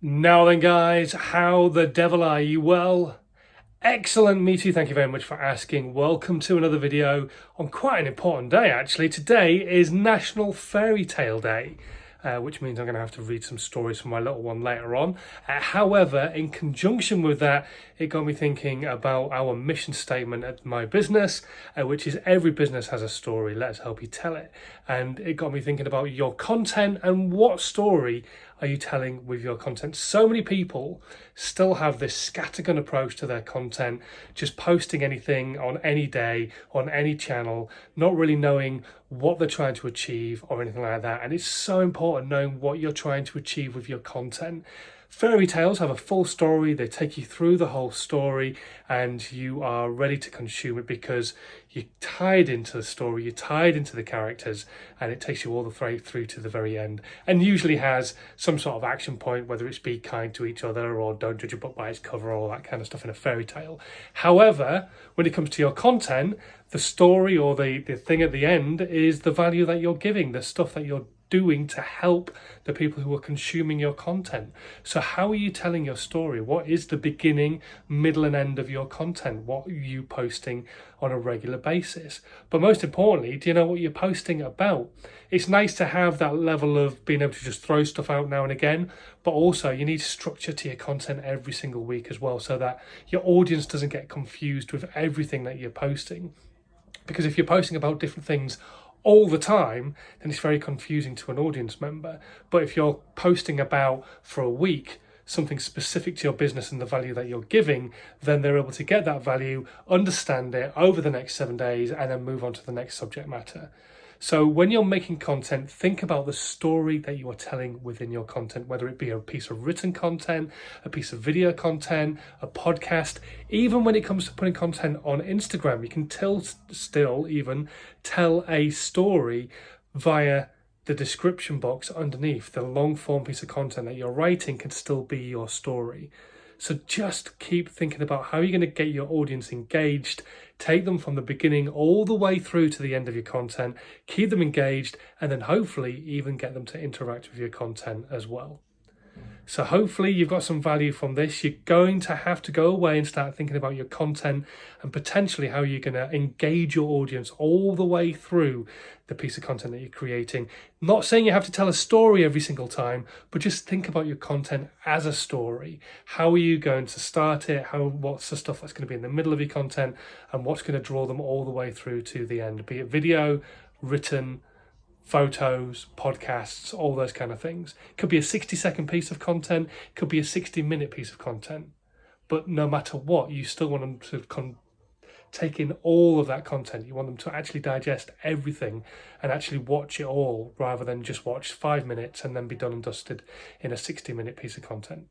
Now then guys, how the devil are you? Well, excellent, me too, thank you very much for asking. Welcome to another video on quite an important day actually. Today is National Fairytale Day, which means I'm going to have to read some stories from my little one later on. However, in conjunction with that, it got me thinking about our mission statement at my business, which is every business has a story, let's help you tell it. And it got me thinking about your content and what story are you telling with your content. So many people still have this scattergun approach to their content, just posting anything on any day, on any channel, not really knowing what they're trying to achieve or anything like that. And it's so important knowing what you're trying to achieve with your content. Fairy tales have a full story, they take you through the whole story and you are ready to consume it because you're tied into the story, you're tied into the characters, and it takes you all the way through to the very end, and usually has some sort of action point, whether it's be kind to each other or don't judge a book by its cover or all that kind of stuff in a fairy tale. However, when it comes to your content, the story or the thing at the end is the value that you're giving, the stuff that you're doing to help the people who are consuming your content. So how are you telling your story? What is the beginning, middle and end of your content? What are you posting on a regular basis? But most importantly, do you know what you're posting about? It's nice to have that level of being able to just throw stuff out now and again, but also you need structure to your content every single week as well, so that your audience doesn't get confused with everything that you're posting. Because if you're posting about different things all the time, then it's very confusing to an audience member. But if you're posting about, for a week, something specific to your business and the value that you're giving, then they're able to get that value, understand it over the next 7 days, and then move on to the next subject matter. So when you're making content, think about the story that you are telling within your content, whether it be a piece of written content, a piece of video content, a podcast. Even when it comes to putting content on Instagram, you can still even tell a story via the description box underneath. The long form piece of content that you're writing can still be your story. So just keep thinking about how you're going to get your audience engaged, take them from the beginning all the way through to the end of your content, keep them engaged, and then hopefully even get them to interact with your content as well. So hopefully you've got some value from this. You're going to have to go away and start thinking about your content and potentially how you're going to engage your audience all the way through the piece of content that you're creating. Not saying you have to tell a story every single time, but just think about your content as a story. How are you going to start it? What's the stuff that's going to be in the middle of your content, and what's going to draw them all the way through to the end, be it video, written, photos, podcasts, all those kind of things. It could be a 60-second piece of content, it could be a 60-minute piece of content. But no matter what, you still want them to take in all of that content. You want them to actually digest everything and actually watch it all, rather than just watch 5 minutes and then be done and dusted in a 60-minute piece of content.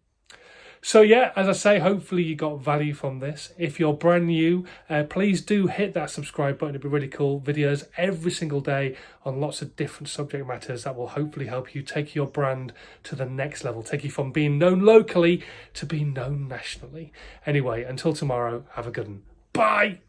So yeah, as I say, hopefully you got value from this. If you're brand new, please do hit that subscribe button. It'd be really cool. Videos every single day on lots of different subject matters that will hopefully help you take your brand to the next level, take you from being known locally to being known nationally. Anyway, until tomorrow, have a good one. Bye!